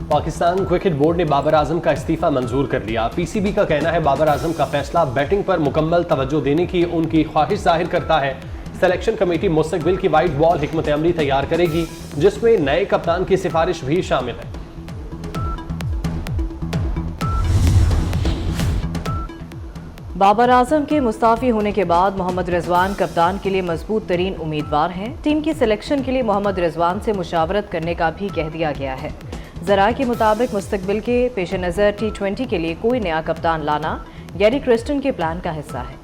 Pakistan cricket board ने बाबर आजम का इस्तीफा मंजूर कर लिया। पीसीबी का कहना है बाबर आजम का फैसला बैटिंग पर मुकम्मल तवज्जो देने की उनकी ख्वाहिश जाहिर करता है। सिलेक्शन कमेटी मुस्तकबिल की वाइट बॉल हिकमत अमली तैयार करेगी, जिसमें नए कप्तान की सिफारिश भी शामिल है। बाबर आजम के मुस्ताफी होने के बाद मोहम्मद रिजवान कप्तान के लिए मजबूत तरीन उम्मीदवार हैं। टीम की सिलेक्शन के लिए मोहम्मद रिजवान से मुशावरत करने का भी कह दिया गया है। ज़राए के मुताबिक मुस्तकबिल के पेश नज़र T20 के लिए कोई नया कप्तान लाना गैरी क्रिस्टन के प्लान का हिस्सा है।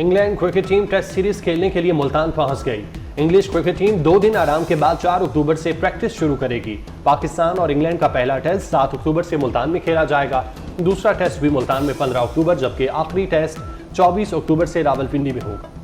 England cricket team test series खेलने के लिए मुल्तान पहुंच गई। इंग्लिश क्रिकेट टीम 2 दिन आराम के बाद 4 अक्टूबर से प्रैक्टिस शुरू करेगी। पाकिस्तान और इंग्लैंड का पहला टेस्ट 7 अक्टूबर से मुल्तान में खेला जाएगा। दूसरा टेस्ट भी मुल्तान में 15 अक्टूबर, जबकि आखिरी टेस्ट 24 अक्टूबर से रावलपिंडी में होगा।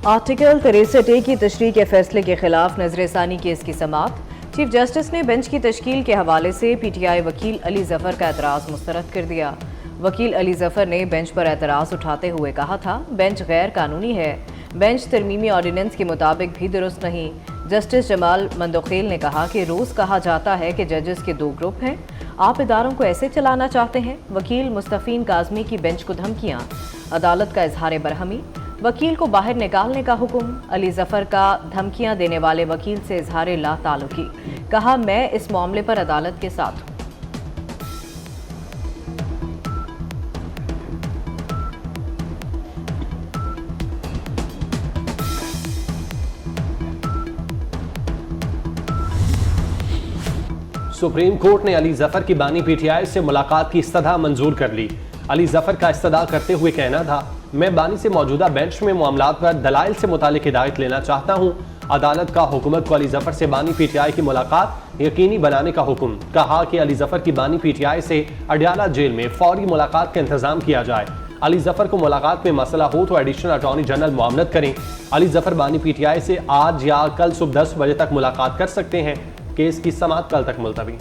आर्टिकल 63A की तशरीह के फैसले के खिलाफ नजरसानी केस की समाअत। चीफ जस्टिस ने बेंच की तश्कील के हवाले से PTI वकील अली जफर का एतराज़ मुस्तरद कर दिया। वकील अली जफर ने बेंच पर एतराज़ उठाते हुए कहा था, बेंच गैर कानूनी है, बेंच तरमीमी ऑर्डिनेंस के मुताबिक भी दुरुस्त नहीं। जस्टिस जमाल मंदोखेल ने कहा कि रोज़ कहा जाता है कि जजेस के 2 ग्रुप हैं, आप इदारों को ऐसे चलाना चाहते हैं। वकील मुस्तफ़ीन काज़मी की बेंच को धमकियाँ, अदालत का इजहार बरहमी, वकील को बाहर निकालने का हुक्म। अली जफर का धमकियां देने वाले वकील से इजहार ला ताल्लुकी, कहा मैं इस मामले पर अदालत के साथ हूं। सुप्रीम कोर्ट ने अली जफर की बानी PTI से मुलाकात की इस्तदा मंजूर कर ली। अली जफर का इस्तदा करते हुए कहना था, मैं बानी से मौजूदा बेंच में मामलात पर दलाइल से मुतालिक हिदायत लेना चाहता हूँ। अदालत का हुकूमत को अली जफर से बानी PTI की मुलाकात यकीनी बनाने का हुक्म। कहा कि अली जफर की बानी PTI से अडयाला जेल में फौरी मुलाकात का इंतजाम किया जाए। अली जफर को मुलाकात में मसला हो तो एडिशनल अटॉर्नी जनरल मुआवनत करें। अली जफर बानी PTI से आज या कल सुबह 10 बजे तक मुलाकात कर सकते हैं। केस की समाअत कल तक मुलतवी।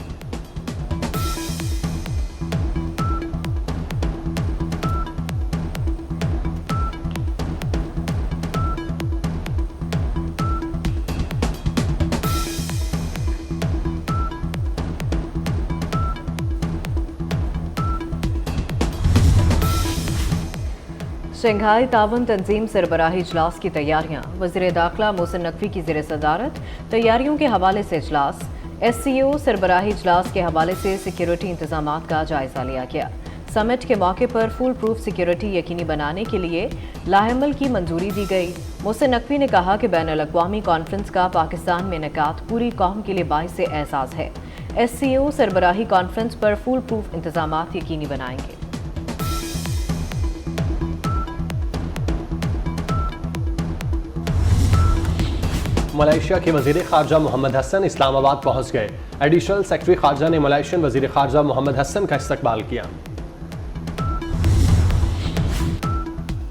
शंघाई तावन तंजीम सरबराही इजलास की तैयारियां। वज़ीर दाखिला मोहसिन नकवी की ज़ेर सदारत तैयारियों के हवाले से इजलास। SCO सरबराही इजलास के हवाले से सिक्योरिटी इंतजामात का जायजा लिया गया। समिट के मौके पर फुल प्रूफ सिक्योरिटी यकीनी बनाने के लिए लाहेमल की मंजूरी दी गई। मोहसिन नकवी ने कहा कि बैनुल अक़वामी कॉन्फ्रेंस का पाकिस्तान में इनेकाद पूरी कौम के लिए बाइस एजाज़ है। SCO सरबराही कॉन्फ्रेंस पर फुल प्रूफ इंतजामात यकीनी बनाएंगे। मलेशिया के वज़ीर ख़ारजा मोहम्मद हसन इस्लामाबाद पहुँच गए। एडिशनल सेक्रेटरी ख़ारजा ने मलेशियन वज़ीर ख़ारजा मोहम्मद हसन का इस्तकबाल किया।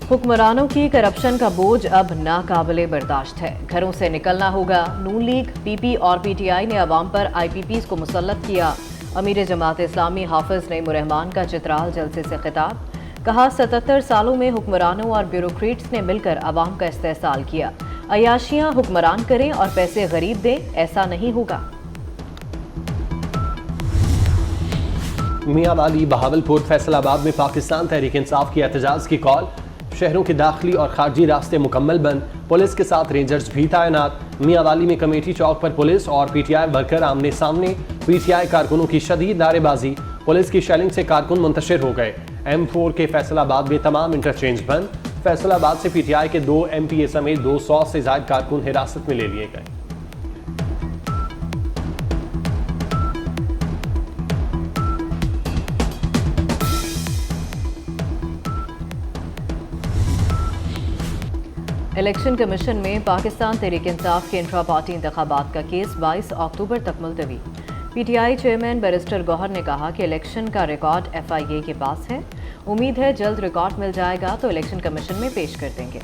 हुक्मरानों की करप्शन का बोझ अब नाकाबिले बर्दाश्त है, घरों से निकलना होगा। नून लीग, PP और PTI ने अवाम पर IPPs को मुसल्लत किया। अमीर जमात इस्लामी हाफिज नईम रहमान का चित्राल जलसे से खिताब, कहा 77 सालों में हुक्मरानों और ब्यूरोक्रेट्स ने मिलकर अवाम का इस्तेहसाल किया। अयाशियां हुक्मरान करें और पैसे गरीब दें, ऐसा नहीं होगा। मियां वाली, बहावलपुर, फैसलाबाद में पाकिस्तान तहरीक इंसाफ की एहतजाज की कॉल। शहरों के दाखिली और खारजी रास्ते मुकम्मल बंद, पुलिस के साथ रेंजर्स भी तैनात। मियां वाली में कमेटी चौक पर पुलिस और PTI वर्कर आमने सामने। PTI कारकुनों की शदीद नारेबाजी, पुलिस की शेलिंग से कारकुन मुंतशिर हो गए। M4 के फैसलाबाद में तमाम इंटरचेंज बंद। फैसलाबाद से PTI के 2 MPA समेत 200 से ज्यादा कारकुन हिरासत में ले लिए गए। इलेक्शन कमीशन में पाकिस्तान तहरीक इंसाफ के इंट्रा पार्टी इंतखाबात का केस 22 अक्टूबर तक मुलतवी। PTI चेयरमैन बैरिस्टर गौहर ने कहा कि इलेक्शन का रिकॉर्ड FIA के पास है, उम्मीद है जल्द रिकॉर्ड मिल जाएगा तो इलेक्शन कमीशन में पेश कर देंगे।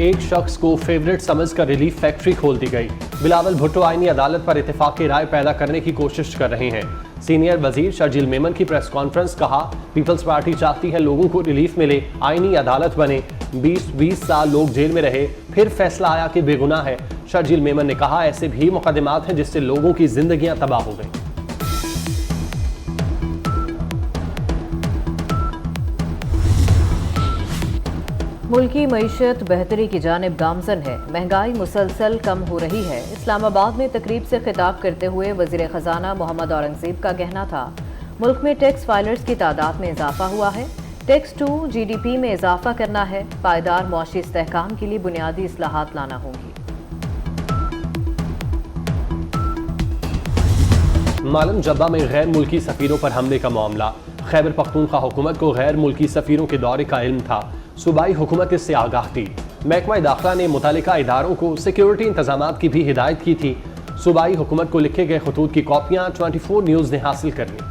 एक शख्स को फेवरेट समझकर रिलीफ फैक्ट्री खोल दी गई। बिलावल भुट्टो आईनी अदालत पर इत्तेफाक राय पैदा करने की कोशिश कर रहे हैं। सीनियर वजीर शर्जील मेमन की प्रेस कॉन्फ्रेंस, कहा पीपल्स पार्टी चाहती है लोगों को रिलीफ मिले, आईनी अदालत बने। 20 साल लोग जेल में रहे, फिर फैसला आया कि बेगुनाह है। शर्जील मेमन ने कहा ऐसे भी मुकदमात हैं जिससे लोगों की जिंदगियां तबाह हो गई। मुल्की मईशत बेहतरी की जानिब गामजन है, महंगाई मुसलसल कम हो रही है। इस्लामाबाद में तकरीब से खिताब करते हुए वजीर खजाना मोहम्मद औरंगजेब का कहना था, मुल्क में टैक्स फाइलर्स की तादाद में इजाफा हुआ है, टैक्स टू GDP में इजाफा करना है, पायदार मुआशी इस्तेहकाम के लिए बुनियादी इस्लाहात लाना होगी। मालम जब्बा में गैर मुल्की सफीरों पर हमले का मामला। खैबर पख्तूनख्वा हुकूमत को गैर मुल्की सफीरों के दौरे का इल्म था, सूबाई हुकूमत इससे आगाह थी। महकमा दाखिला ने मुतालिका इदारों को सिक्योरिटी इंतजामात की भी हिदायत की थी। सूबाई हुकूमत को लिखे गए खतूत की कॉपियां 24 न्यूज़ ने हासिल कर ली।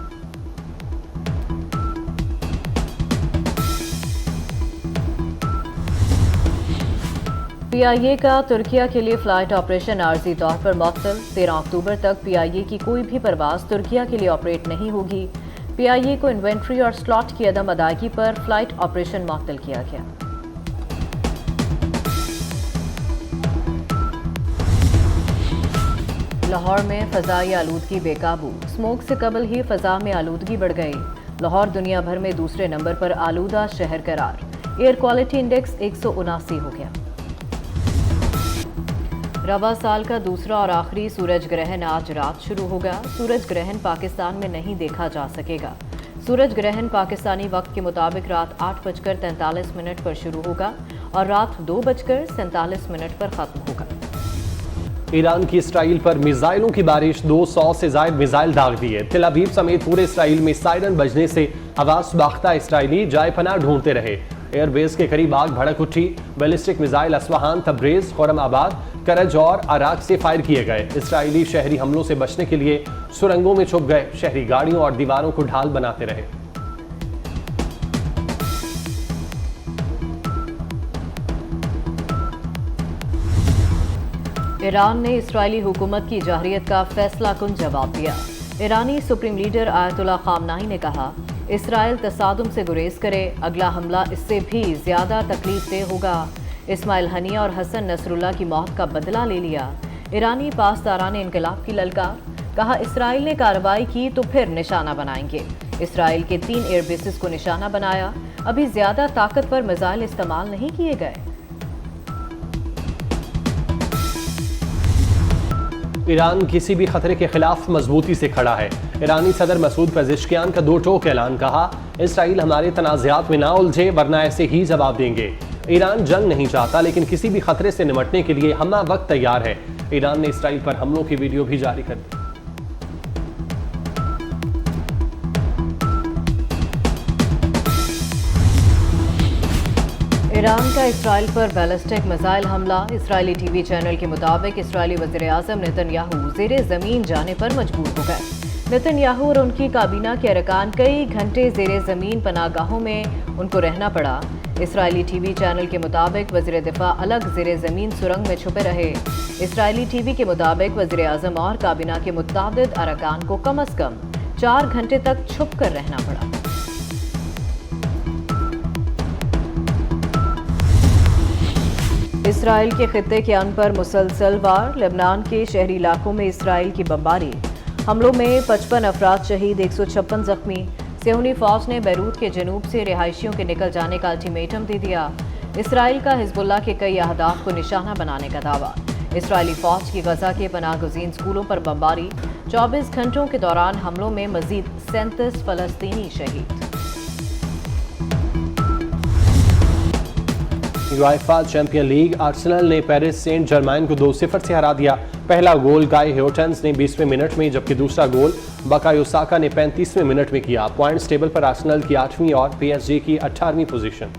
PIA का तुर्किया के लिए फ्लाइट ऑपरेशन आर्जी तौर पर मुअत्तल। 13 अक्टूबर तक PIA की कोई भी परवाज तुर्किया के लिए ऑपरेट नहीं होगी। PIA को इन्वेंट्री और स्लॉट की अदम अदायगी पर फ्लाइट ऑपरेशन मुअत्तल किया गया। लाहौर में फजाई आलूदगी बेकाबू, स्मोक से कबल ही फजा में आलूदगी बढ़ गई। लाहौर दुनिया भर में दूसरे नंबर पर आलूदा शहर करार, एयर क्वालिटी इंडेक्स 179 हो गया। रवा साल का दूसरा और आखिरी सूरज ग्रहण आज रात शुरू होगा। सूरज ग्रहण पाकिस्तान में नहीं देखा जा सकेगा। सूरज ग्रहण पाकिस्तानी वक्त के मुताबिक रात 8:43 पर शुरू होगा और रात 2:47 पर खत्म होगा। ईरान की इसराइल पर मिसाइलों की बारिश, 200 से ज्यादा मिसाइल दाग दिए। तेल अवीव समेत पूरे इसराइल में सायरन बजने से हवास बाख्ता इसराइली जाए पनाह ढूंढते रहे। एयरबेस के करीब आग भड़क उठी। बैलिस्टिक मिसाइल अस्फहान, तब्रेज, खुरमाबाद, करज और अराक से फायर किए गए। इसराइली शहरी हमलों से बचने के लिए सुरंगों में छुप गए। शहरी गाड़ियों और दीवारों को ढाल बनाते रहे। ईरान ने इसराइली हुकूमत की जाहरियत का फैसला कुन जवाब दिया। ईरानी सुप्रीम लीडर आयतुल्ला खामनाई ने कहा, इसराइल तसादुम से गुरेज करे, अगला हमला इससे भी ज्यादा तकलीफदेह होगा। इस्माइल हनिया और हसन नसरुल्लाह की मौत का बदला ले लिया। ईरानी पासदारान इनकलाब की ललकार, कहा इसराइल ने कार्रवाई की तो फिर निशाना बनाएंगे। इसराइल के 3 एयरबेसेस को निशाना बनाया। अभी ज्यादा ताकतवर मिसाइल इस्तेमाल नहीं किए गए। ईरान किसी भी खतरे के खिलाफ मजबूती से खड़ा है। ईरानी सदर मसूद पेज़ेश्कियान का 2 टोक ऐलान, कहा इसराइल हमारे तनाज़ात में ना उलझे वरना ऐसे ही जवाब देंगे। ईरान जंग नहीं चाहता लेकिन किसी भी खतरे से निपटने के लिए हमा वक्त तैयार है। ईरान ने इसराइल पर हमलों की वीडियो भी जारी कर दी। ईरान का इसराइल पर बैलिस्टिक मिसाइल हमला। इसराइली टीवी चैनल के मुताबिक इसराइली वज़ीर-ए-आज़म नेतन्याहू ज़ेरे ज़मीन जाने पर मजबूर हो गए। नेतन्याहू और उनकी काबीना के अरकान कई घंटे ज़ेरे ज़मीन पनाहगाहों में उनको रहना पड़ा। इसराइली टीवी चैनल के मुताबिक वज़ीर दिफा अलग ज़ेरे ज़मीन सुरंग में छुपे रहे। इसराइली टीवी के मुताबिक वज़ीर-ए-आज़म और काबीना के मुत्तादिद अरकान को कम अज़ कम 4 घंटे तक छुप कर रहना पड़ा। इसराइल के खित्ते के अन पर मुसलसल वार। लेबनान के शहरी इलाकों में इसराइल की बमबारी, हमलों में 55 अफराद शहीद, 156 जख्मी। सेहूनी फौज ने बैरूत के जनूब से रिहायशियों के निकल जाने का अल्टीमेटम दे दिया। इसराइल का हिजबुल्लाह के कई अहदाफ को निशाना बनाने का दावा। इसराइली फौज की गजा के पनाहगज़ीन स्कूलों पर बमबारी। 24 घंटों के दौरान हमलों में मजीद 37 फलस्तीनी शहीद। यूएफा चैंपियन लीग, आर्सेनल ने पेरिस सेंट जर्माइन को 2-0 से हरा दिया। पहला गोल गाय हेवर्टन्स ने 20वें मिनट में, जबकि दूसरा गोल बकायो साका ने 35वें मिनट में किया। पॉइंट्स टेबल पर आर्सेनल की 8वीं और PSG की 18वीं पोजीशन।